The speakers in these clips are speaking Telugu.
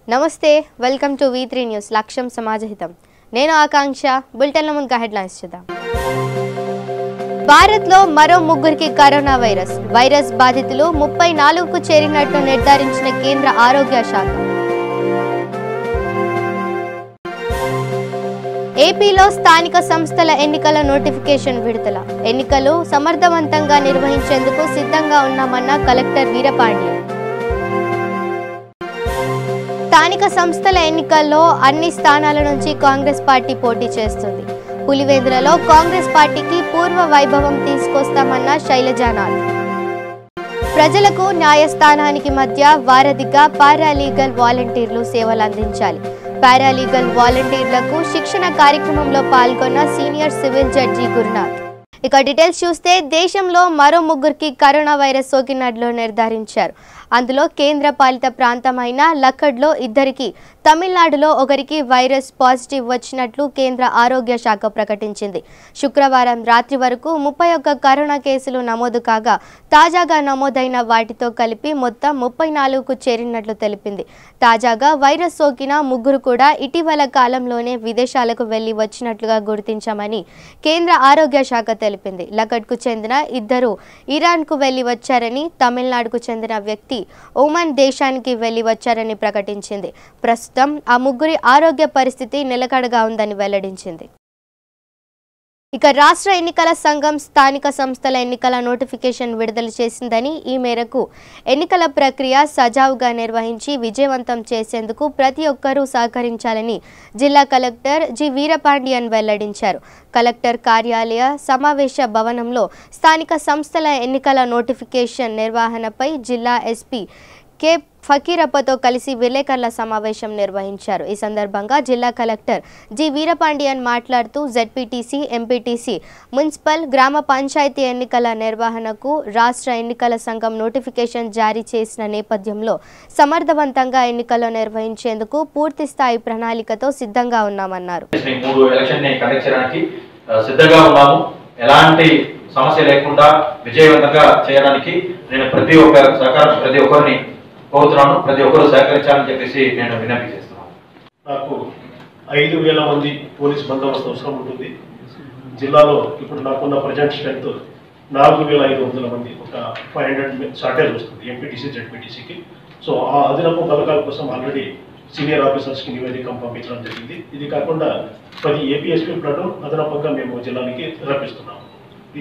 నమస్తే వెల్కమ్ టు V3 న్యూస్ లక్ష్యం సమాజహితం నేను ఆకాంక్ష బులెటిన్ల ముందుగా హెడ్లైన్స్ చూద్దాం భారత్లో మరో ముగ్గురికి కరోనా వైరస్ బాధితులు 34కు చేరినట్లు నిర్ధారించిన కేంద్ర ఆరోగ్య శాఖ ఏపీలో స్థానిక సంస్థల ఎన్నికల నోటిఫికేషన్ విడుదల ఎన్నికలు సమర్థవంతంగా నిర్వహించేందుకు సిద్ధంగా ఉన్నామన్న కలెక్టర్ వీరపాండ్యన్ స్థానిక సంస్థల ఎన్నికల్లో అన్ని స్థానాల నుంచి కాంగ్రెస్ పార్టీ పోటీ చేస్తుంది పులివెందులలో కాంగ్రెస్ పార్టీకి పూర్వ వైభవం తీసుకొస్తామన్న శైలజానాథ్ ప్రజలకు న్యాయస్థానానికి మధ్య వారధిగా పారాలీగల్ వాలంటీర్లు సేవలు అందించాలి పారాలీగల్ వాలంటీర్లకు శిక్షణ కార్యక్రమంలో పాల్గొన్న సీనియర్ సివిల్ జడ్జి గురునాథ్ ఇక డీటెయిల్స్ చూస్తే దేశంలో మరో ముగ్గురికి కరోనా వైరస్ సోకినట్లు నిర్ధారించారు అందులో కేంద్ర పాలిత ప్రాంతమైన లక్కడ్లో ఇద్దరికి తమిళనాడులో ఒకరికి వైరస్ పాజిటివ్ వచ్చినట్లు కేంద్ర ఆరోగ్య శాఖ ప్రకటించింది శుక్రవారం రాత్రి వరకు 31 కరోనా కేసులు నమోదు కాగా తాజాగా నమోదైన వాటితో కలిపి మొత్తం 34కు చేరినట్లు తెలిపింది తాజాగా వైరస్ సోకిన ముగ్గురు కూడా ఇటీవల కాలంలోనే విదేశాలకు వెళ్లి వచ్చినట్లుగా గుర్తించామని కేంద్ర ఆరోగ్య శాఖ తెలిపింది లక్కడ్కు చెందిన ఇద్దరు ఇరాన్కు వెళ్లి వచ్చారని తమిళనాడుకు చెందిన వ్యక్తి ఒమన్ దేశానికి వెళ్లి వచ్చారని ప్రకటించింది ప్రస్తుతం ఆ ముగ్గురి ఆరోగ్య పరిస్థితి నిలకడగా ఉందని వెల్లడించింది ఇక రాష్ట్ర ఎన్నికల సంఘం స్థానిక సంస్థల ఎన్నికల నోటిఫికేషన్ విడుదల చేసిందని ఈ మేరకు ఎన్నికల ప్రక్రియ సజావుగా నిర్వహించి విజయవంతం చేసేందుకు ప్రతి ఒక్కరూ సహకరించాలని జిల్లా కలెక్టర్ జి వీరపాండ్యన్ వెల్లడించారు కలెక్టర్ కార్యాలయ సమావేశ భవనంలో స్థానిక సంస్థల ఎన్నికల నోటిఫికేషన్ నిర్వహణపై జిల్లా ఎస్పీ కె ఫకీరప్పతో కలిసి విలేకరుల సమావేశం నిర్వహించారు ఈ సందర్భంగా జిల్లా కలెక్టర్ జి వీరపాండ్యన్ మాట్లాడుతూ జెడ్పీటీసీ ఎంపీటీసీ మున్సిపల్ గ్రామ పంచాయతీ ఎన్నికల నిర్వహణకు రాష్ట్ర ఎన్నికల సంఘం నోటిఫికేషన్ జారీ చేసిన నేపథ్యంలో సమర్థవంతంగా ఎన్నికలు నిర్వహించేందుకు పూర్తి స్థాయి ప్రణాళికతో సిద్ధంగా ఉన్నామన్నారు సమస్య లేకుండా విజయవంతంగా చేయడానికి నేను ప్రతి ఒక్కరిని కోరుతున్నాను ప్రతి ఒక్కరు సహకరించాలని చెప్పేసి నేను విజ్ఞప్తి చేస్తున్నాను నాకు 5000 మంది పోలీస్ బందోబస్తు అవసరం ఉంటుంది జిల్లాలో ఇప్పుడు నాకున్న ప్రజెంట్ స్ట్రెంత్ 4500 మంది ఒక 500 షార్టేజ్ వస్తుంది ఎంపీటీసీ జెడ్పీటీసీకి సో ఆ అదనపు పథకాల కోసం ఆల్రెడీ సీనియర్ ఆఫీసర్స్కి నివేదిక పంపించడం జరిగింది ఇది కాకుండా 10 ఏపీఎస్పీ ప్లాటూన్ అదనపుగా మేము జిల్లానికి రప్పిస్తున్నాము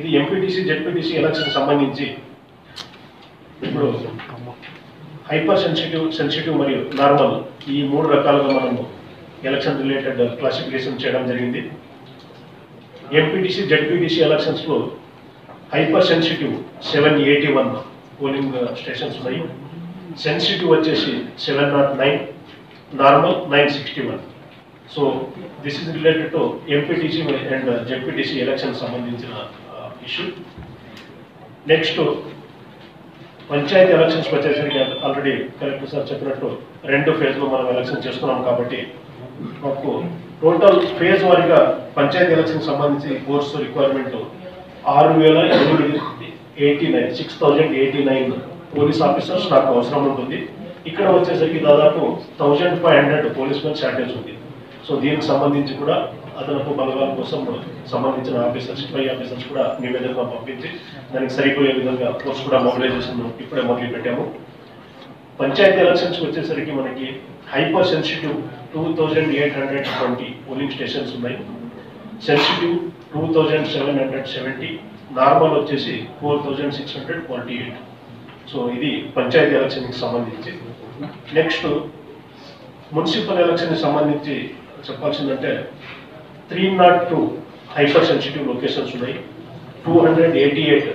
ఇది ఎంపీటీసీ జెడ్పీటీసీ ఎలక్షన్ సంబంధించి ఇప్పుడు హైపర్ సెన్సిటివ్ మరియు నార్మల్ ఈ 3 రకాలుగా మనము ఎలక్షన్ రిలేటెడ్ క్లాసిఫికేషన్ చేయడం జరిగింది ఎంపీటీసీ జెడ్పీటీసీ ఎలక్షన్స్లో హైపర్ సెన్సిటివ్ 781 పోలింగ్ స్టేషన్స్ ఉన్నాయి సెన్సిటివ్ వచ్చేసి 709 normal 961 so this is related to MPTC and ZPTC election సంబంధించిన ఇష్యూ నెక్స్ట్ పంచాయతీ ఎలక్షన్స్ వచ్చేసరికి ఆల్రెడీ కలెక్టర్ సార్ చెప్పినట్టు 2 ఫేజ్లో మనం ఎలక్షన్ చేస్తున్నాం కాబట్టి మాకు టోటల్ ఫేజ్ వారీగా పంచాయతీ ఎలక్షన్ సంబంధించి కోర్సు రిక్వైర్మెంట్ 6089 పోలీస్ ఆఫీసర్స్ నాకు అవసరం ఉంటుంది ఇక్కడ వచ్చేసరికి దాదాపు 1500 పోలీస్ మెన్ షార్టేజ్ ఉంది సో దీనికి సంబంధించి కూడా అదనపు బలగాల కోసం సంబంధించిన ఆఫీసర్స్ ఆఫీసర్స్ కూడా నివేదిక పంపించి దానికి సరిపోయే విధంగా ఫోర్స్ కూడా మొబిలైజేషన్ ఇప్పుడే మొదలు పెట్టాము పంచాయతీ ఎలక్షన్స్ వచ్చేసరికి మనకి హైపర్ సెన్సిటివ్ 2820 పోలింగ్ స్టేషన్స్ ఉన్నాయి సెన్సిటివ్ 2770 నార్మల్ వచ్చేసి 4648 సో ఇది పంచాయతీ ఎలక్షన్కి సంబంధించి నెక్స్ట్ మున్సిపల్ ఎలక్షన్కి సంబంధించి చెప్పాల్సిందంటే 302 హైపర్ సెన్సిటివ్ లొకేషన్స్ ఉన్నాయి 288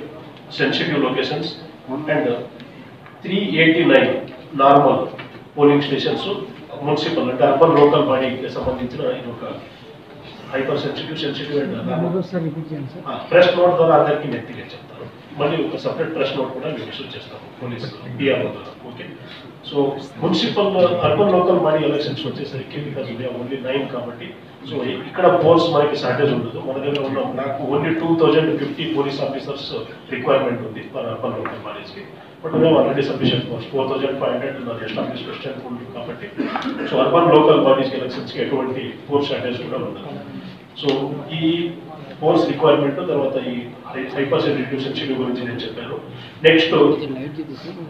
sensitive locations and 389 normal polling stations municipal అంటే అర్బన్ లోకల్ బాడీకి సంబంధించిన ఇది ఒక hyper sensitive and press note ద్వారా అందరికీ నెత్తిగా చెప్తారు మళ్ళీ ఒక సపరేట్ ప్రెస్ నోట్ కూడా మేము ఇష్యూ చేస్తాము పోలీస్ పిఆర్ఓ ద్వారా okay so municipal urban local body elections వచ్చేసరికి బికాస్ ఓన్లీ 9 కాబట్టి సో ఇక్కడ పోల్స్ మనకి షార్టేజ్ ఉండదు. మన దగ్గర ఉన్న నాకు ఓన్లీ 2050 పోలీస్ ఆఫీసర్స్ రిక్వైర్మెంట్ ఉంది ఫర్ అర్బన్ లోకల్ బాడీస్కి. బట్ మేము already sufficient force 4500 established strength ఉంది కాబట్టి సో అర్బన్ లోకల్ బాడీస్ ఎలక్షన్స్కి ఎటువంటి ఫోర్స్ షార్టేజ్ కూడా ఉండదు. సో ఈ ఫోర్స్ రిక్వైర్మెంట్ తర్వాత ఈ 5% రిడ్యూషన్ షెడ్యూల్ గురించి నేను చెప్పాను. నెక్స్ట్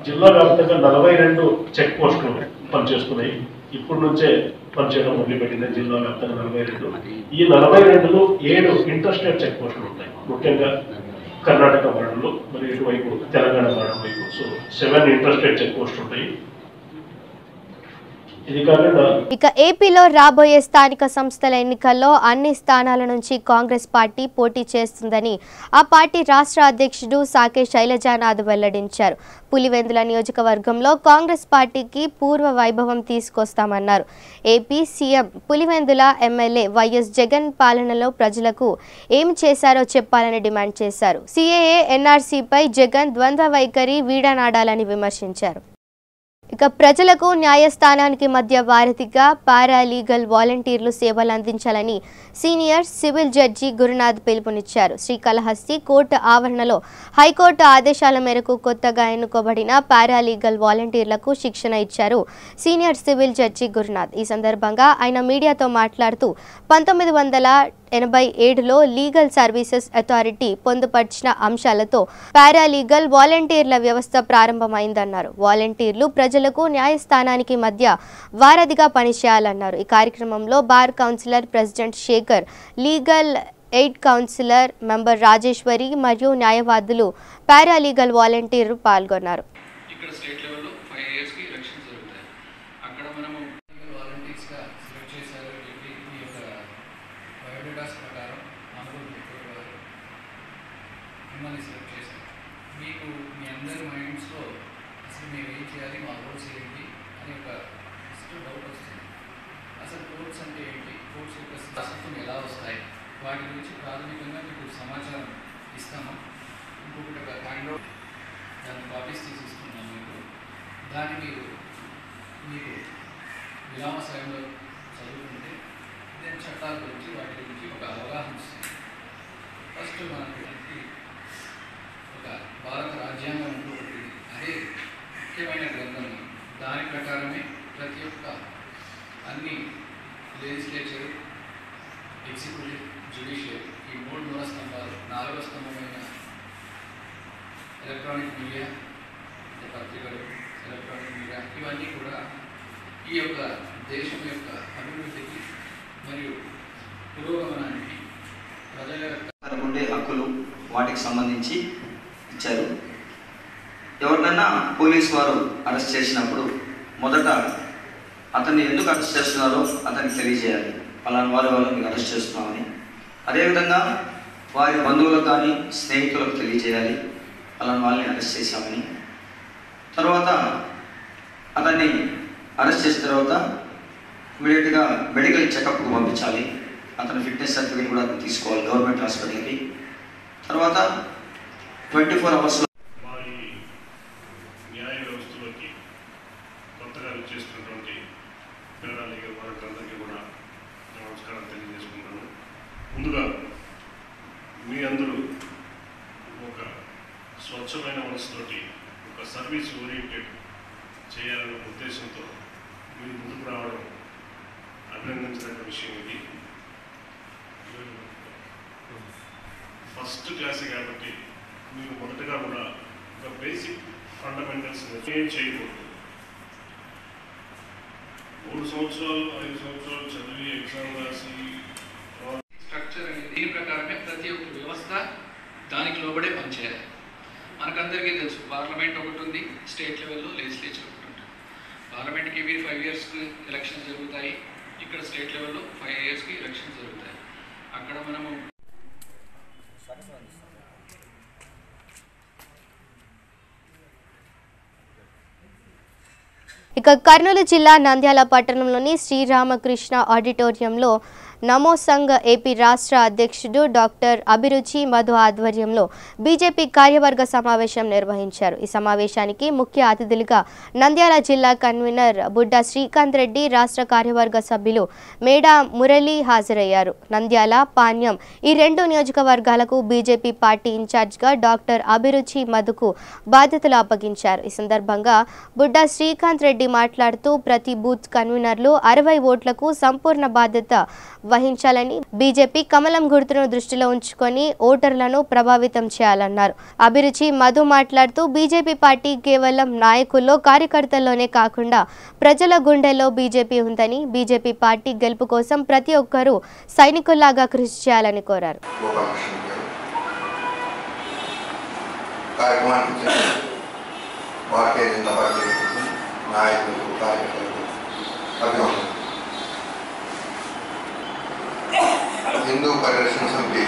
జిల్లా వ్యాప్తంగా 42 చెక్ పోస్టులు పనిచేస్తున్నాయి. ఇప్పటి నుంచే పనిచేయడం మొదలుపెట్టింది జిల్లా వ్యాప్తంగా 42. ఈ 42లో 7 ఇంటర్స్టేట్ చెక్ పోస్టులు ఉంటాయి, ముఖ్యంగా కర్ణాటక బార్డర్లో మరియు ఇటువైపు తెలంగాణ బార్డర్ వైపు. సో 7 ఇంటర్స్టేట్ చెక్ పోస్టులు ఉంటాయి. ఇక ఏపీలో రాబోయే స్థానిక సంస్థల ఎన్నికల్లో అన్ని స్థానాల నుంచి కాంగ్రెస్ పార్టీ పోటీ చేస్తుందని ఆ పార్టీ రాష్ట్ర అధ్యక్షుడు సాకే శైలజానాథ్ వెల్లడించారు. పులివెందుల నియోజకవర్గంలో కాంగ్రెస్ పార్టీకి పూర్వ వైభవం తీసుకొస్తామన్నారు. AP CM Pulivendula MLA YS Jagan పాలనలో ప్రజలకు ఏం చేశారో చెప్పాలని డిమాండ్ చేశారు. సిఏఏ ఎన్ఆర్సీపై జగన్ ద్వంద్వ వైఖరి వీడనాడాలని విమర్శించారు. ఇక ప్రజలకు న్యాయస్థానానికి మధ్య వారధిగా పారాలీగల్ వాలంటీర్లు సేవలు అందించాలని సీనియర్ సివిల్ జడ్జి గురునాథ్ పిలుపునిచ్చారు. శ్రీకాళహస్తి కోర్టు ఆవరణలో హైకోర్టు ఆదేశాల మేరకు కొత్తగా ఎన్నుకోబడిన పారాలీగల్ వాలంటీర్లకు శిక్షణ ఇచ్చారు సీనియర్ సివిల్ జడ్జి గురునాథ్. ఈ సందర్భంగా ఆయన మీడియాతో మాట్లాడుతూ 1987లో లీగల్ సర్వీసెస్ అథారిటీ పొందుపర్చిన అంశాలతో పారాలీగల్ వాలంటీర్ల వ్యవస్థ ప్రారంభమైందన్నారు. వాలంటీర్లు ప్రజలకు న్యాయస్థానానికి మధ్య వారధిగా పనిచేయాలన్నారు. ఈ కార్యక్రమంలో bar councillor president Shekhar, legal aid councillor member Rajeshwari మరియు న్యాయవాదులు పారాలీగల్ వాలంటీర్లు పాల్గొన్నారు. మిమ్మల్ని సెలెక్ట్ చేశారు. మీకు మీ అందరి మైండ్స్లో అసలు మేము ఏం చేయాలి, మా రోల్స్ ఏంటి అని ఒక ఫస్ట్ డౌట్ వస్తుంది. అసలు రోల్స్ అంటే ఏంటి, రోల్స్ యొక్క శాస్త్రం ఎలా వస్తాయి, వాటి గురించి ప్రాథమికంగా మీకు సమాచారం ఇస్తాము. ఇంకొకటి ఒక కైండ్ ఆఫ్ దాని కాపీస్ తీసి ఇస్తున్నాం మీకు. దాన్ని మీకు విరామ సమయంలో చదువుకుంటే దాని చట్టాల గురించి వాటి గురించి ఒక అవగాహన వస్తుంది. ఫస్ట్ మనకి ఒక భారత రాజ్యాంగం ఒకటి, అదే ముఖ్యమైన గ్రంథం. దాని ప్రకారమే ప్రతి ఒక్క అన్ని లెజిస్లేచర్, ఎగ్జిక్యూటివ్, జ్యుడిషియల్ ఈ 3 మూల స్తంభాలు, 4వ స్తంభమైన ఎలక్ట్రానిక్ మీడియా, పత్రికలు, ఎలక్ట్రానిక్ మీడియా ఇవన్నీ కూడా ఈ యొక్క దేశం యొక్క అభివృద్ధికి మరియు పురోగమనానికి ప్రజల ఉండే హక్కులు వాటికి సంబంధించి ఇచ్చారు. ఎవరినైనా పోలీసు వారు అరెస్ట్ చేసినప్పుడు మొదట అతన్ని ఎందుకు అరెస్ట్ చేస్తున్నారో అతనికి తెలియజేయాలి. పలానా వాళ్ళని అరెస్ట్ చేస్తున్నామని. అదేవిధంగా వారి బంధువులకు కానీ స్నేహితులకు తెలియజేయాలి పలానా వాళ్ళని అరెస్ట్ చేశామని. తర్వాత అతన్ని అరెస్ట్ చేసిన తర్వాత ఇమీడియట్గా మెడికల్ చెకప్కు పంపించాలి. అతని ఫిట్నెస్ సర్టిఫికేట్ కూడా అతను తీసుకోవాలి గవర్నమెంట్ హాస్పిటల్కి. తర్వాత 24 అవర్స్లో వారి న్యాయ వ్యవస్థలోకి కొత్తగా చేస్తున్నటువంటి పారాలీగల్ వారందరికీ కూడా నమస్కారం తెలియజేసుకుంటాను. ముందుగా మీ అందరూ ఒక స్వచ్ఛమైన మనసుతోటి ఒక సర్వీస్ ఓరియంటెడ్ చేయాలనే ఉద్దేశంతో మీరు ముందుకు రావడం అభినందించిన విషయం. ఇది ఫస్ట్ క్లాస్ కాబట్టి మీరు మొదటగా కూడా ఒక బేసిక్ ఫండమెంటల్స్ ఏం చేయకూడదు. 3 సంవత్సరాలు 5 సంవత్సరాలు చదివి ఎగ్జామ్ రాసి స్ట్రక్చర్ అనేది దీని ప్రకారమే ప్రతి ఒక్క వ్యవస్థ దానికి లోబడే పనిచేయాలి. మనకందరికీ తెలుసు, పార్లమెంట్ ఒకటి ఉంది, స్టేట్ లెవెల్లో లెజిస్లేచర్ ఒకటి ఉంటుంది. పార్లమెంట్కి ఎవ్రీ 5 ఇయర్స్కి ఎలక్షన్స్ జరుగుతాయి. ఇక్కడ స్టేట్ లెవెల్లో 5 ఇయర్స్కి ఎలక్షన్స్ జరుగుతాయి. అక్కడ మనము ఇక కర్నూలు జిల్లా నంద్యాల పట్టణంలోని శ్రీరామకృష్ణ ఆడిటోరియంలో నమో సంఘ్ ఏపీ రాష్ట్ర అధ్యక్షుడు డాక్టర్ అభిరుచి మధు ఆధ్వర్యంలో బీజేపీ కార్యవర్గ సమావేశం నిర్వహించారు. ఈ సమావేశానికి ముఖ్య అతిథులుగా నంద్యాల జిల్లా కన్వీనర్ బుడ్డా శ్రీకాంత్ రెడ్డి, రాష్ట్ర కార్యవర్గ సభ్యులు మేడా మురళి హాజరయ్యారు. నంద్యాల, పాణ్యం ఈ రెండు నియోజకవర్గాలకు బీజేపీ పార్టీ ఇన్ఛార్జిగా డాక్టర్ అభిరుచి మధుకు బాధ్యతలు అప్పగించారు. ఈ సందర్భంగా బుడ్డా శ్రీకాంత్ రెడ్డి మాట్లాడుతూ ప్రతి బూత్ కన్వీనర్లు 60 ఓట్లకు సంపూర్ణ బాధ్యత వహించాలని, బీజేపీ కమలం గుర్తును దృష్టిలో ఉంచుకొని ఓటర్లను ప్రభావితం చేయాలన్నారు. అభిరుచి మధు మాట్లాడుతూ బీజేపీ పార్టీ కేవలం నాయకుల్లో, కార్యకర్తల్లోనే కాకుండా ప్రజల గుండెల్లో బీజేపీ ఉందని, బీజేపీ పార్టీ గెలుపు కోసం ప్రతి ఒక్కరూ సైనికుల్లాగా కృషి చేయాలని కోరారు. హిందూ పరిరక్షణ సమితి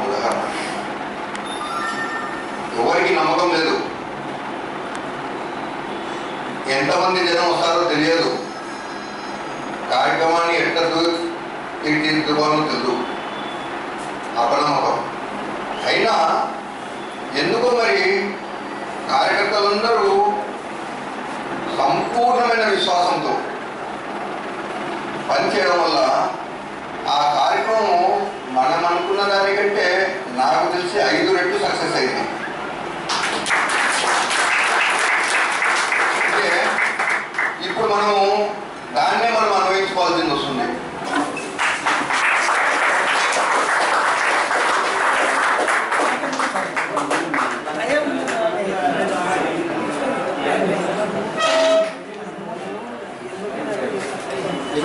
ఉదాహరణ. ఎవరికి నమ్మకం లేదు, ఎంతమంది జనం వస్తారో తెలియదు, కార్యక్రమాన్ని ఎట్లా తీర్చుకోవాలో తెలుసు, అపనమ్మకం. అయినా ఎందుకు మరి కార్యకర్తలందరూ సంపూర్ణమైన విశ్వాసంతో పనిచేయడం వల్ల ఆ కార్యక్రమం మనం అనుకున్న దానికంటే నాకు తెలిసి 5 రెట్లు సక్సెస్ అయింది. అంటే ఇప్పుడు మనము దాన్నే మనం అన్వయించుకోవాల్సింది వస్తుంది.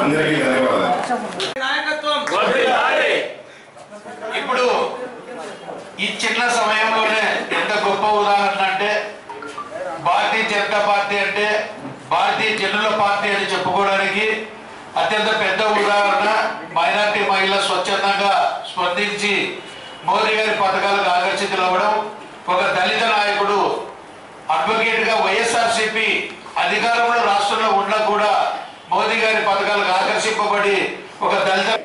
అందరికీ ధన్యవాదాలు. ఇప్పుడు ఈ చిన్న సమయంలోనే ఎంత గొప్ప ఉదాహరణ అంటే, భారతీయ జనతా పార్టీ అంటే భారతీయ జనుల పార్టీ అని చెప్పుకోవడానికి అత్యంత పెద్ద ఉదాహరణ. మైనార్టీ మహిళ స్వచ్ఛందంగా స్పందించి మోదీ గారి పథకాలకు ఆకర్షితులవ్వడం, ఒక దళిత నాయకుడు అడ్వకేట్ గా వైఎస్ఆర్సీపీ అధికారంలో రాష్ట్రంలో ఉన్నా కూడా మోదీ గారి పథకాలకు ఆకర్షింపబడి ఒక దళిత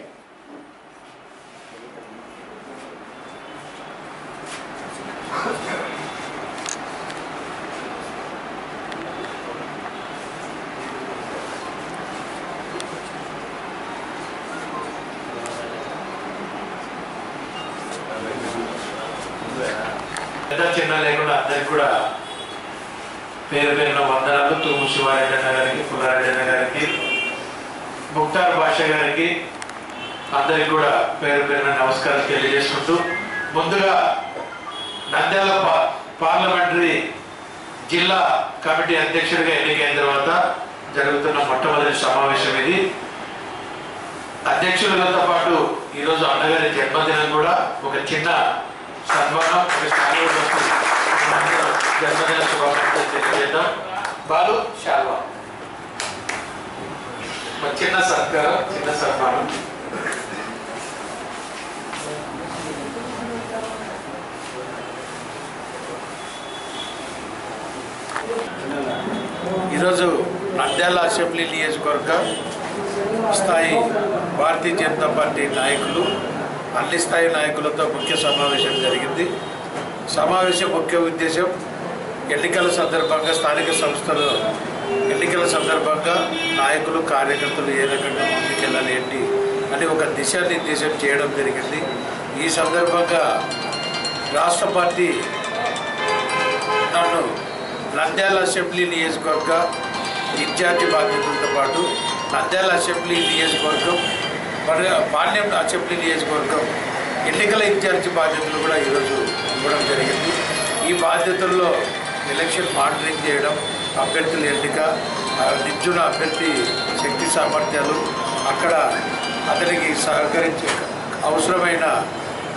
పెద్ద చిన్న లేకుండా అందరికి కూడా పేరు పేరున వందనాలు. తూము శివారెడ్డి అన్న గారికి, పుల్లారెడ్డి అన్న గారికి, ముక్తార్ భాషా గారికి అందరికి కూడా పేరు పేరున నమస్కారం తెలియజేసుకుంటూ, ముందుగా నంద్యాల పార్లమెంటరీ జిల్లా కమిటీ అధ్యక్షుడిగా ఎన్నికైన తర్వాత జరుగుతున్న మొట్టమొదటి సమావేశం ఇది. అధ్యక్షులతో పాటు ఈరోజు అన్నగారి జన్మదినం కూడా ఒక చిన్న సన్మానం, ఒక జన్మదిన శుభాకాంక్షలు తెలియజేద్దాం. బాలు శాల్వా, చిన్న సత్కారం, చిన్న సన్మానం. ఈరోజు నంద్యాల అసెంబ్లీ నియోజకవర్గ స్థాయి భారతీయ జనతా పార్టీ నాయకులు, అన్ని స్థాయి నాయకులతో ముఖ్య సమావేశం జరిగింది. సమావేశం ముఖ్య ఉద్దేశం ఎన్నికల సందర్భంగా, స్థానిక సంస్థల ఎన్నికల సందర్భంగా నాయకులు, కార్యకర్తలు ఏ రకంగా ముందుకెళ్ళాలి ఏంటి అని ఒక దిశానిర్దేశం చేయడం జరిగింది. ఈ సందర్భంగా రాష్ట్ర పార్టీ నన్ను నంద్యాల అసెంబ్లీ నియోజకవర్గ ఇన్ఛార్జి బాధ్యతలతో పాటు నంద్యాల అసెంబ్లీ నియోజకవర్గం, పాణ్యం అసెంబ్లీ నియోజకవర్గం ఎన్నికల ఇన్ఛార్జి బాధ్యతలు కూడా ఈరోజు ఇవ్వడం జరిగింది. ఈ బాధ్యతల్లో ఎలక్షన్ మానిటరింగ్ చేయడం, అభ్యర్థుల ఎన్నిక, నిజున అభ్యర్థి శక్తి సామర్థ్యాలు, అక్కడ అతనికి సహకరించే అవసరమైన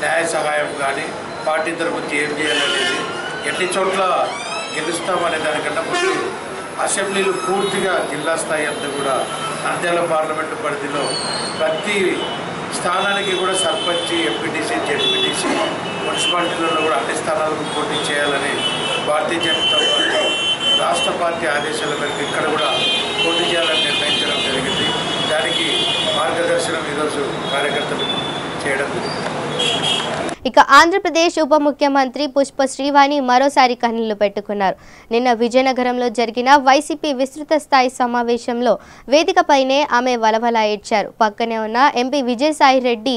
న్యాయ సహాయం కానీ, పార్టీ తరఫున ఏం చేయాలనేది, ఎన్ని చోట్ల గెలుస్తామనే దానికన్నా ముందు అసెంబ్లీలు పూర్తిగా జిల్లా స్థాయి అంతా కూడా నంద్యాల పార్లమెంటు పరిధిలో ప్రతి స్థానానికి కూడా సర్పంచ్, ఎంపీటీసీ, జెడ్పీటీసీ, మున్సిపాలిటీలలో కూడా అన్ని స్థానాలకు పోటీ చేయాలని భారతీయ జనతా పార్టీ రాష్ట్ర పార్టీ ఆదేశాల మేరకు ఇక్కడ కూడా పోటీ చేయాలని నిర్ణయించడం జరిగింది. దానికి మార్గదర్శి ఈరోజు కార్యకర్తలు చేయడం జరిగింది. ఇక ఆంధ్రప్రదేశ్ ఉప ముఖ్యమంత్రి పుష్ప శ్రీవాణి మరోసారి కన్నీళ్లు పెట్టుకున్నారు. నిన్న విజయనగరంలో జరిగిన వైసీపీ విస్తృత స్థాయి సమావేశంలో వేదికపైనే ఆమె వలవలా ఏడ్చారు. పక్కనే ఉన్న ఎంపీ విజయసాయి రెడ్డి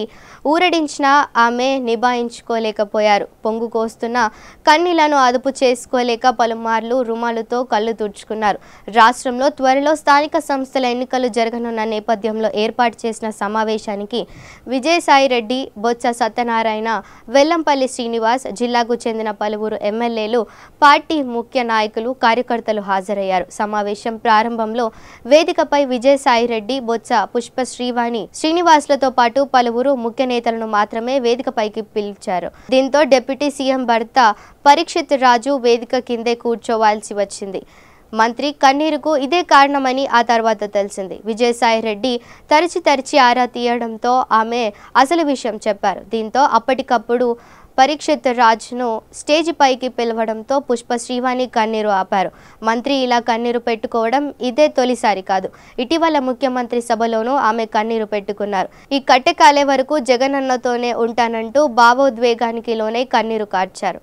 ఊరడించినా ఆమె నిభాయించుకోలేకపోయారు. పొంగు కోస్తున్న కన్నీళ్లను అదుపు చేసుకోలేక పలుమార్లు రుమాలుతో కళ్ళు తుడుచుకున్నారు. రాష్ట్రంలో త్వరలో స్థానిక సంస్థల ఎన్నికలు జరగనున్న నేపథ్యంలో ఏర్పాటు చేసిన సమావేశానికి విజయసాయి రెడ్డి, బొత్స సత్యనారాయణ, వెల్లంపల్లి శ్రీనివాస్, జిల్లాకు చెందిన పలువురు ఎమ్మెల్యేలు, పార్టీ ముఖ్య నాయకులు, కార్యకర్తలు హాజరయ్యారు. సమావేశం ప్రారంభంలో వేదికపై విజయసాయి రెడ్డి, బొత్స, పుష్ప శ్రీవాణి, శ్రీనివాస్లతో పాటు పలువురు ముఖ్య నేతలను మాత్రమే వేదికపైకి పిలిచారు. దీంతో డిప్యూటీ సీఎం భర్త పరీక్షిత్ రాజు వేదిక కిందే కూర్చోవాల్సి వచ్చింది. మంత్రి కన్నీరుకు ఇదే కారణమని ఆ తర్వాత తెలిసింది. విజయసాయి రెడ్డి తరచి ఆరా తీయడంతో ఆమె అసలు విషయం చెప్పారు. దీంతో అప్పటికప్పుడు పరీక్షిత్ రాజ్ను స్టేజ్ పైకి పిలవడంతో పుష్ప శ్రీవాణి కన్నీరు ఆపారు. మంత్రి ఇలా కన్నీరు పెట్టుకోవడం ఇదే తొలిసారి కాదు. ఇటీవల ముఖ్యమంత్రి సభలోనూ ఆమె కన్నీరు పెట్టుకున్నారు. ఈ కట్టెకాలే వరకు జగనన్నతోనే ఉంటానంటూ భావోద్వేగానికి లోనే కన్నీరు కార్చారు.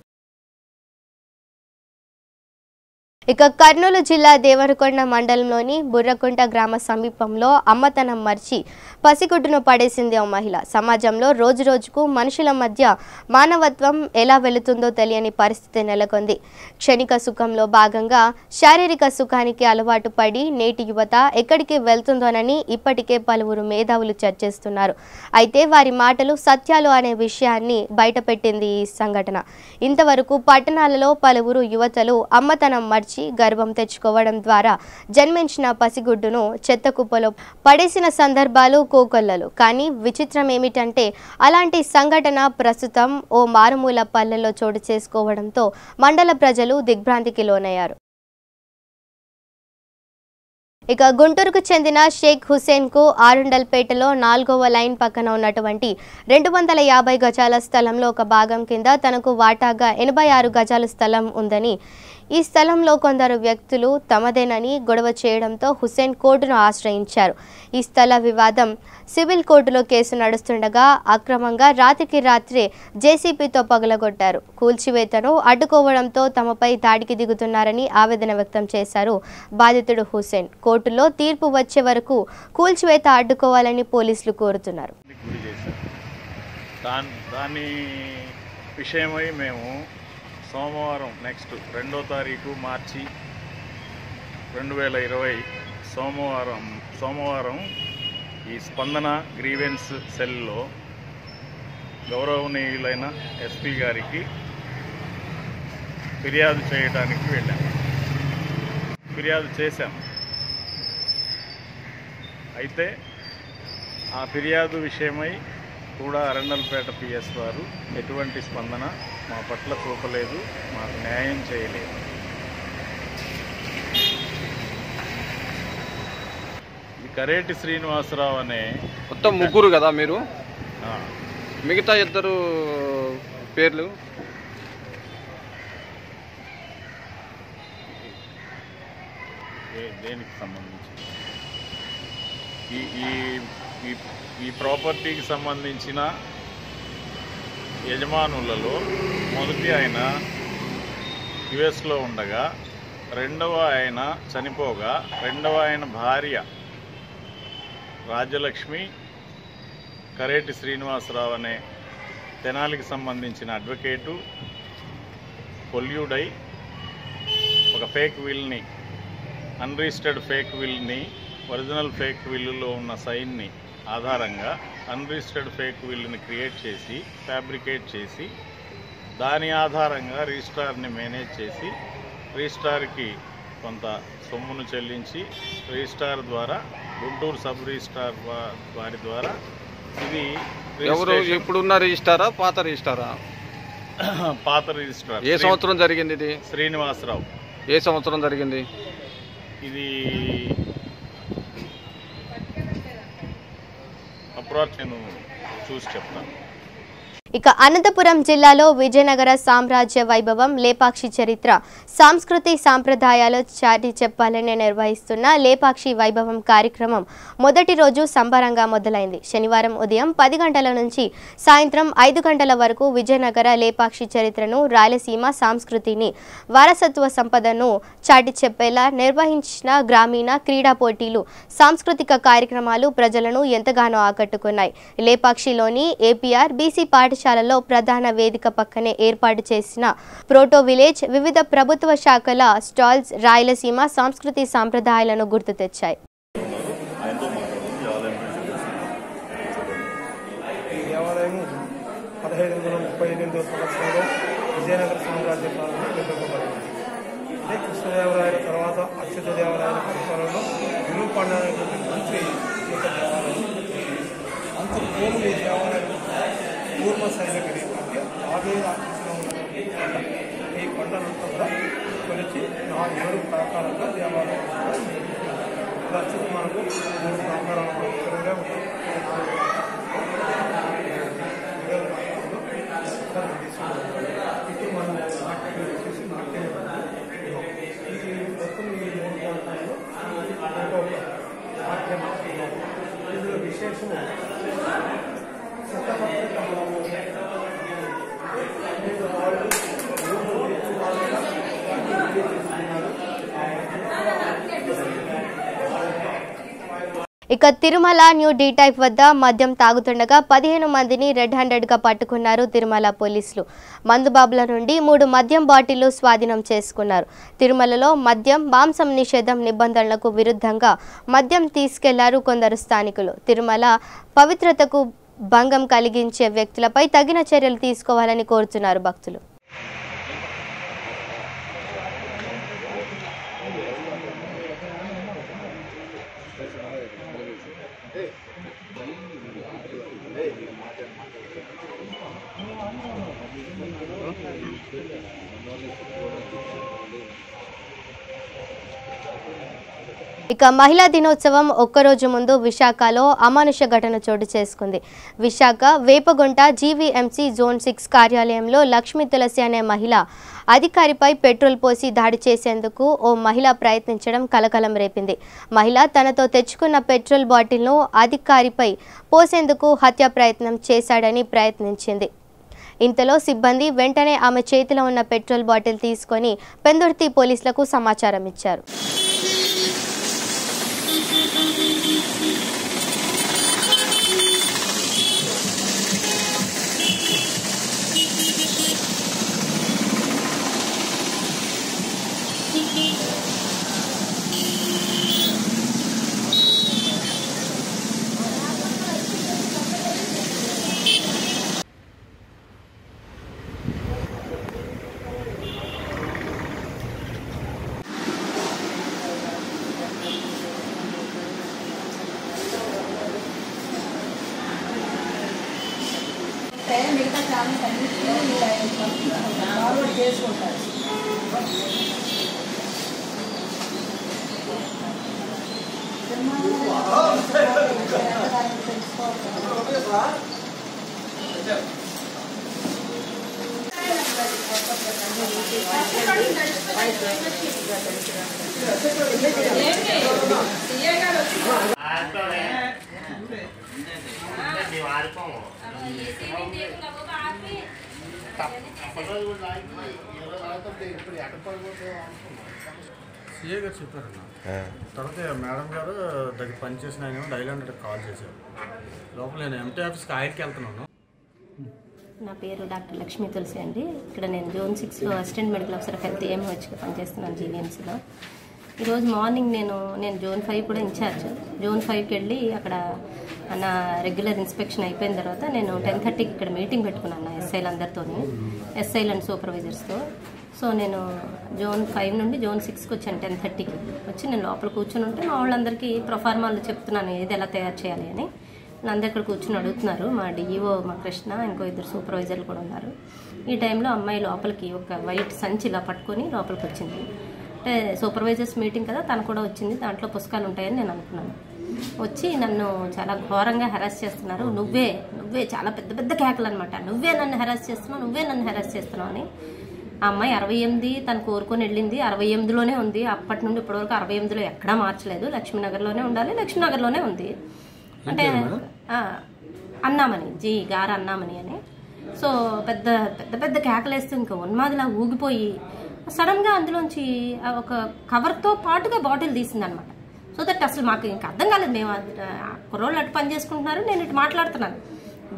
ఇక కర్నూలు జిల్లా దేవరకొండ మండలంలోని బుర్రకుంట గ్రామ సమీపంలో అమ్మతనం మర్చి పసిగుడ్డును పడేసింది ఓ మహిళ. సమాజంలో రోజురోజుకు మనుషుల మధ్య మానవత్వం ఎలా వెళుతుందో తెలియని పరిస్థితి నెలకొంది. క్షణిక సుఖంలో భాగంగా శారీరక సుఖానికి అలవాటు పడి నేటి యువత ఎక్కడికి వెళ్తుందోనని ఇప్పటికే పలువురు మేధావులు చర్చిస్తున్నారు. అయితే వారి మాటలు సత్యాలు అనే విషయాన్ని బయటపెట్టింది ఈ సంఘటన. ఇంతవరకు పట్టణాలలో పలువురు యువతలు అమ్మతనం మర్చి గర్భం తెచ్చుకోవడం ద్వారా జన్మించిన పసిగుడ్డును చెత్త కుప్పలో పడేసిన సందర్భాలు కోకొల్లలు. కానీ విచిత్రం ఏమిటంటే అలాంటి సంఘటన ప్రస్తుతం ఓ మారుమూల పల్లెల్లో చోటు చేసుకోవడంతో మండల ప్రజలు దిగ్భ్రాంతికి లోనయ్యారు. ఇక గుంటూరుకు చెందిన షేక్ హుసేన్కు ఆరుండల్పేటలో 4వ లైన్ పక్కన ఉన్నటువంటి 250 గజాల స్థలంలో ఒక భాగం కింద తనకు వాటాగా 86 గజాల స్థలం ఉందని, ఈ స్థలంలో కొందరు వ్యక్తులు తమదేనని గొడవ చేయడంతో హుసేన్ కోర్టును ఆశ్రయించారు. ఈ స్థల వివాదం సివిల్ కోర్టులో కేసు నడుస్తుండగా అక్రమంగా రాత్రికి రాత్రే జేసీబీతో పగలగొట్టారు. కూల్చివేతను అడ్డుకోవడంతో తమపై దాడికి దిగుతున్నారని ఆవేదన వ్యక్తం చేశారు బాధితుడు హుసేన్. కోర్టులో తీర్పు వచ్చే వరకు కూల్చివేత అడ్డుకోవాలని పోలీసులు కోరుతున్నారు. దాని విషయమై మేము సోమవారం నెక్స్ట్ 2వ తారీఖు మార్చి 2020 సోమవారం ఈ స్పందన గ్రీవెన్స్ సెల్లో గౌరవనీయులైన ఎస్పీ గారికి ఫిర్యాదు చేయడానికి వెళ్ళాము. ఫిర్యాదు చేశాము. అయితే ఆ ఫిర్యాదు విషయమై కూడా అరండల్పేట పిఎస్ వారు ఎటువంటి స్పందన మా పట్ల చూపలేదు, మాకు న్యాయం చేయలేదు. ఇది కరేటి శ్రీనివాసరావు అనే మొత్తం ముగ్గురు కదా మీరు, మిగతా ఇద్దరు పేర్లు దేనికి సంబంధించి ఈ ప్రాపర్టీకి సంబంధించిన యజమానులలో మొదటి ఆయన యుఎస్లో ఉండగా, రెండవ ఆయన చనిపోగా, రెండవ ఆయన భార్య రాజ్యలక్ష్మి కరేటి శ్రీనివాసరావు అనే తెనాలికి సంబంధించిన అడ్వకేటు పొల్యూడై ఒక ఫేక్ విల్ని, అన్రిజిస్టర్డ్ ఫేక్ విల్ని ఒరిజినల్ ఫేక్ విల్లులో ఉన్న సైన్ని ఆధారంగా అన్రిజిస్టర్డ్ ఫేక్ విల్ని క్రియేట్ చేసి ఫ్యాబ్రికేట్ చేసి దాని ఆధారంగా రిజిస్ట్రార్ని మేనేజ్ చేసి రిజిస్ట్రార్కి కొంత సొమ్మును చెల్లించి రిజిస్ట్రార్ ద్వారా గుంటూరు సబ్ రిజిస్ట్రార్ వారి ద్వారా ఇది ఎవరు ఇప్పుడున్న రిజిస్ట్రారా పాత రిజిస్ట్రారా? పాత రిజిస్ట్రార్. ఏ సంవత్సరం జరిగింది ఇది? శ్రీనివాసరావు. ఏ సంవత్సరం జరిగింది ఇది? అప్రాచ్ నేను చూసి చెప్తాను. ఇక అనంతపురం జిల్లాలో విజయనగర సామ్రాజ్య వైభవం, లేపాక్షి చరిత్ర, సంస్కృతి సాంప్రదాయాలు చాటి చెప్పాలని నిర్వహిస్తున్న లేపాక్షి వైభవం కార్యక్రమం మొదటి రోజు సంబరంగా మొదలైంది. శనివారం ఉదయం 10 గంటల నుంచి సాయంత్రం 5 గంటల వరకు విజయనగర లేపాక్షి చరిత్రను, రాయలసీమ సంస్కృతిని, వారసత్వ సంపదను చాటి చెప్పేలా నిర్వహించిన గ్రామీణ క్రీడా పోటీలు, సాంస్కృతిక కార్యక్రమాలు ప్రజలను ఎంతగానో ఆకట్టుకున్నాయి. లేపాక్షిలోని ఏపీఆర్ బీసీ పాఠశాలలో ప్రధాన వేదిక పక్కనే ఏర్పాటు చేసిన ప్రోటో విలేజ్ వివిధ ప్రభుత్వ శాఖల స్టాల్స్ రాయలసీమ సంస్కృతి సాంప్రదాయాలను గుర్తు తెచ్చాయి. విజయనగర సామ్రాజ్య పాలన నిర్వహించబడింది. కృష్ణదేవరాయల తర్వాత అచ్యుతదేవరాయల పరిపాలనలో విరూపాండనేటువంటి మంత్రి యొక్క దేవాలయం అంతర్గోములు ఈ దేవాలయం పూర్వ సైనికుడి ఆవేద ఆకృతిలో ఉన్నటువంటి ఈ కొండలంతా కూడా కొలిచి 4 ప్రాకారంగా దేవాలయం ప్రస్తుతం మనకు 3 ప్రాకారాలు మాత్రమే ఉన్నాయి. ఇప్పుడు మనం నాట్యం వచ్చేసి నాట్యం ఈ మొత్తం ఈ 3 ప్రాంతాల్లో నాట్యం ఇందులో విశేషం ఇక తిరుమల న్యూ డీ టైప్ వద్ద మద్యం తాగుతుండగా 15 మందిని రెడ్ హ్యాండెడ్గా పట్టుకున్నారు తిరుమల పోలీసులు. మందుబాబుల నుండి 3 మద్యం బాటిళ్లు స్వాధీనం చేసుకున్నారు. తిరుమలలో మద్యం, మాంసం నిషేధం నిబంధనలకు విరుద్ధంగా మద్యం తీసుకెళ్లారు కొందరు స్థానికులు. తిరుమల పవిత్రతకు భంగం కలిగించే వ్యక్తులపై తగిన చర్యలు తీసుకోవాలని కోరుతున్నారు భక్తులు. ఇక మహిళా దినోత్సవం ఒక్కరోజు ముందు విశాఖలో అమానుష ఘటన చోటు చేసుకుంది. విశాఖ వేపగుంట జీవీఎంసీ జోన్ 6 కార్యాలయంలో లక్ష్మీ తులసి అనే మహిళ అధికారిపై పెట్రోల్ పోసి దాడి చేసేందుకు ఓ మహిళ ప్రయత్నించడం కలకలం రేపింది. మహిళ తనతో తెచ్చుకున్న పెట్రోల్ బాటిల్ను అధికారిపై పోసేందుకు హత్యా ప్రయత్నం చేశాడని ప్రయత్నించింది. ఇంతలో సిబ్బంది వెంటనే ఆమె చేతిలో ఉన్న పెట్రోల్ బాటిల్ తీసుకొని పెందుర్తి పోలీసులకు సమాచారం ఇచ్చారు. మిగతా ఛానల్స్ అన్నింటినీ ఫార్వర్డ్ చేసుకుంటారు. సీఏ గారు చెప్పారన్న. తర్వాత మేడం గారు దగ్గర పనిచేసిన ఆయన డైలాండ్ కాల్ చేశారు. లోపల నేను ఎంటీ ఆఫీస్కి ఆయిల్కి వెళ్తున్నాను. నా పేరు డాక్టర్ లక్ష్మీ తులసి అండి. ఇక్కడ నేను జోన్ 6లో assistant medical officer of health ఏఎంహెచ్గా పనిచేస్తున్నాను జీవీఎంసీలో. ఈరోజు మార్నింగ్ నేను జోన్ 5 కూడా ఇన్ఛార్జ్. జోన్ 5కి వెళ్ళి అక్కడ నా రెగ్యులర్ ఇన్స్పెక్షన్ అయిపోయిన తర్వాత నేను 10:30కి ఇక్కడ మీటింగ్ పెట్టుకున్నాను ఎస్ఐలు అందరితో, ఎస్ఐలు అండ్ సూపర్వైజర్స్తో. సో నేను జోన్ 5 నుండి జోన్ 6కి వచ్చాను. 10:30కి వచ్చి నేను లోపల కూర్చొని ఉంటే మా వాళ్ళందరికీ ప్రొఫార్మాలు చెప్తున్నాను ఏది ఎలా తయారు చేయాలి అని. అందరు ఇక్కడ కూర్చొని అడుగుతున్నారు. మా డిఈఓ మా కృష్ణ, ఇంకో 2 సూపర్వైజర్లు కూడా ఉన్నారు. ఈ టైంలో అమ్మాయి లోపలికి ఒక వైట్ సంచి ఇలా పట్టుకొని లోపలికి వచ్చింది. అంటే సూపర్వైజర్స్ మీటింగ్ కదా, తను కూడా వచ్చింది. దాంట్లో పుస్తకాలు ఉంటాయని నేను అనుకున్నాను. వచ్చి నన్ను చాలా ఘోరంగా హెరాస్ చేస్తున్నారు. నువ్వే చాలా పెద్ద పెద్ద కేకలు అనమాట. నువ్వే నన్ను హెరాస్ చేస్తున్నావు అని. ఆ అమ్మాయి 68 తను కోరుకొని వెళ్ళింది. 68లోనే ఉంది. అప్పటి నుండి ఇప్పటివరకు 68లో ఎక్కడా మార్చలేదు. లక్ష్మీనగర్లోనే ఉండాలి, లక్ష్మీనగర్లోనే ఉంది. అంటే అన్నామని గారు అన్నామని అని. సో పెద్ద పెద్ద పెద్ద కేకలేస్తూ ఇంకా ఉన్మాదిలా ఊగిపోయి సడన్గా అందులోంచి ఒక కవర్తో పాటుగా బాటిల్ తీసిందనమాట. సో దట్ అసలు మాకు ఇంకా అర్థం కాలేదు. మేము కుర్రోళ్ళు అటు పని చేసుకుంటున్నారు, నేను ఇటు మాట్లాడుతున్నాను.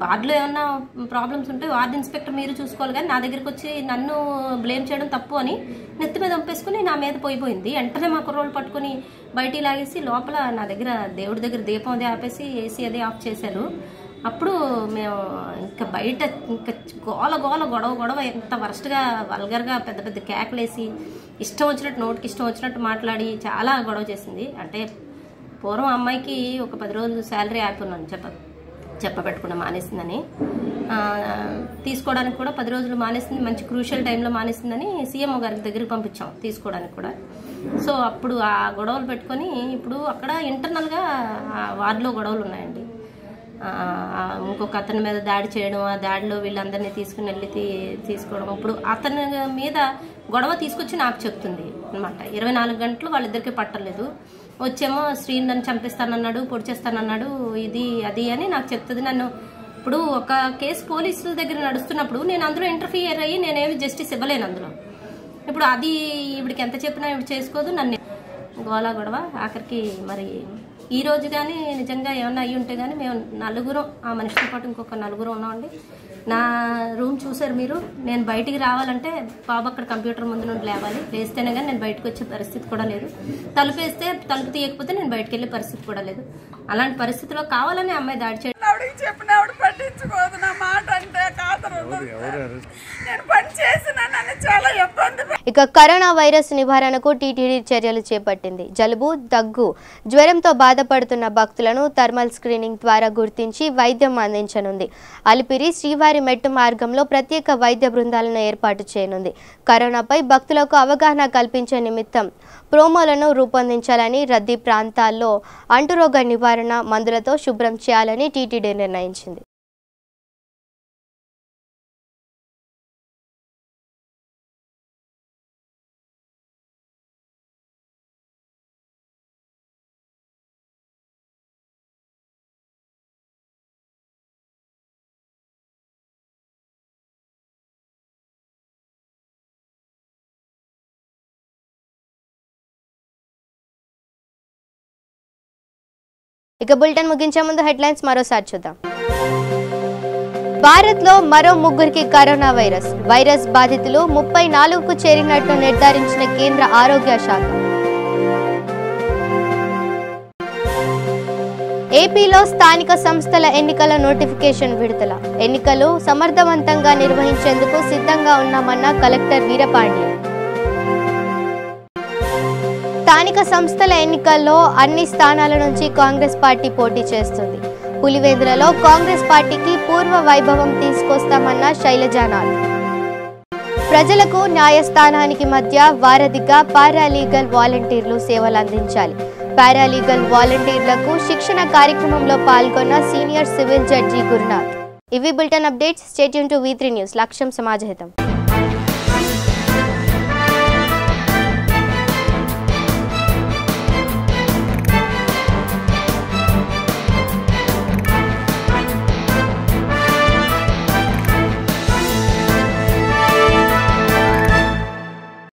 వార్డులో ఏమన్నా ప్రాబ్లమ్స్ ఉంటే వార్డు ఇన్స్పెక్టర్ మీరు చూసుకోవాలి, కానీ నా దగ్గరికి వచ్చి నన్ను బ్లేమ్ చేయడం తప్పు అని నెత్తి మీద పంపేసుకుని నా మీద పోయిపోయింది. వెంటనే మా కుర్రోళ్ళు పట్టుకుని బయటికి లాగేసి లోపల నా దగ్గర దేవుడి దగ్గర దీపం అది ఆపేసి ఏసీ అది ఆఫ్ చేశారు. అప్పుడు మేము ఇంకా బయట ఇంకా గొడవ ఎంత వరస్ట్గా వల్గర్గా పెద్ద పెద్ద కేకలేసి ఇష్టం వచ్చినట్టు నోటికి ఇష్టం వచ్చినట్టు మాట్లాడి చాలా గొడవ చేసింది. అంటే పూర్వం అమ్మాయికి ఒక 10 రోజులు శాలరీ ఆపున్నాను చెప్పబెట్టకుండా మానేసిందని, తీసుకోవడానికి కూడా 10 రోజులు మానేసింది. మంచి క్రూషియల్ టైంలో మానేసిందని సీఎంఓ గారికి దగ్గరికి పంపించాం తీసుకోవడానికి కూడా. సో అప్పుడు ఆ గొడవలు పెట్టుకొని ఇప్పుడు అక్కడ ఇంటర్నల్గా వార్డులో గొడవలు ఉన్నాయండి. ఇంకొక అతని మీద దాడి చేయడం, ఆ దాడిలో వీళ్ళందరినీ తీసుకుని వెళ్ళి తీసుకోవడం. ఇప్పుడు అతని మీద గొడవ తీసుకొచ్చి నాకు చెప్తుంది అనమాట. 24 గంటలు వాళ్ళిద్దరికీ పట్టలేదు. వచ్చేమో శ్రీని నన్ను చంపిస్తానన్నాడు, పొడి చేస్తానన్నాడు, ఇది అది అని నాకు చెప్తుంది. నన్ను ఇప్పుడు ఒక కేసు పోలీసుల దగ్గర నడుస్తున్నప్పుడు నేను అందులో ఇంటర్ఫియర్ అయ్యి నేనేమి జస్టిస్ ఇవ్వలేను అందులో. ఇప్పుడు అది ఇవిడికి ఎంత చెప్పినా ఇవి చేసుకోదు. నన్ను గొడవ ఆఖరికి మరి ఈ రోజు కానీ నిజంగా ఏమన్నా అయ్యి ఉంటే కానీ మేము 4 ఆ మనిషితో పాటు ఇంకొక 4 ఉన్నామండి. నా రూమ్ చూసారు మీరు. నేను బయటికి రావాలంటే బాబు అక్కడ కంప్యూటర్ ముందు నుండి లేవాలి, లేస్తేనే కానీ నేను బయటకు వచ్చే పరిస్థితి కూడా లేదు. తలుపు వేస్తే తలుపు తీయకపోతే నేను బయటకు వెళ్ళే పరిస్థితి కూడా లేదు. అలాంటి పరిస్థితిలో కావాలని అమ్మాయి దాడి చేయడం. చెప్పినప్పుడు పట్టించుకోదు, నా మాట అంటే కాదు. నేను పని చేసిన నన్ను చాలా ఇబ్బంది. ఇక కరోనా వైరస్ నివారణకు టీటీడీ చర్యలు చేపట్టింది. జలుబు, దగ్గు, జ్వరంతో బాధపడుతున్న భక్తులను థర్మల్ స్క్రీనింగ్ ద్వారా గుర్తించి వైద్యం అందించనుంది. అలిపిరి శ్రీవారి మెట్టు మార్గంలో ప్రత్యేక వైద్య బృందాలను ఏర్పాటు చేయనుంది. కరోనాపై భక్తులకు అవగాహన కల్పించే నిమిత్తం ప్రోమోలను రూపొందించాలని, రద్దీ ప్రాంతాల్లో అంటురోగ నివారణ మందులతో శుభ్రం చేయాలని టీటీడీ నిర్ణయించింది. ఇక బులెటిన్ ముగించే ముందు హెడ్లైన్స్ మరోసారి చూద్దాం. భారత్లో మరో 3కి కరోనా వైరస్ బాధితులు 34కు చేరినట్టు నిర్ధారించిన కేంద్ర ఆరోగ్య శాఖ. ఏపీలో స్థానిక సంస్థల ఎన్నికల నోటిఫికేషన్ విడుదల. ఎన్నికలు సమర్థవంతంగా నిర్వహించేందుకు సిద్ధంగా ఉన్నామన్న కలెక్టర్ వీరపాండ్యన్. స్థానిక సంస్థల ఎన్నికల్లో అన్ని స్థానాల నుంచి కాంగ్రెస్ పార్టీ పోటీ చేస్తుంది. పులివెందులలో కాంగ్రెస్ పార్టీకి పూర్వ వైభవం తీసుకొస్తామన్న శైలజానాథ్. ప్రజలకు న్యాయస్థానానికి మధ్య వారధిగా పారాలీగల్ వాలంటీర్లు సేవలు అందించాలి. పారాలీగల్ వాలంటీర్లకు శిక్షణ కార్యక్రమంలో పాల్గొన్న సీనియర్ సివిల్ జడ్జి గురునాథ్. ఇవి bulletin updates. Stay tune to V3 news. లక్ష్యం సమాజహితం.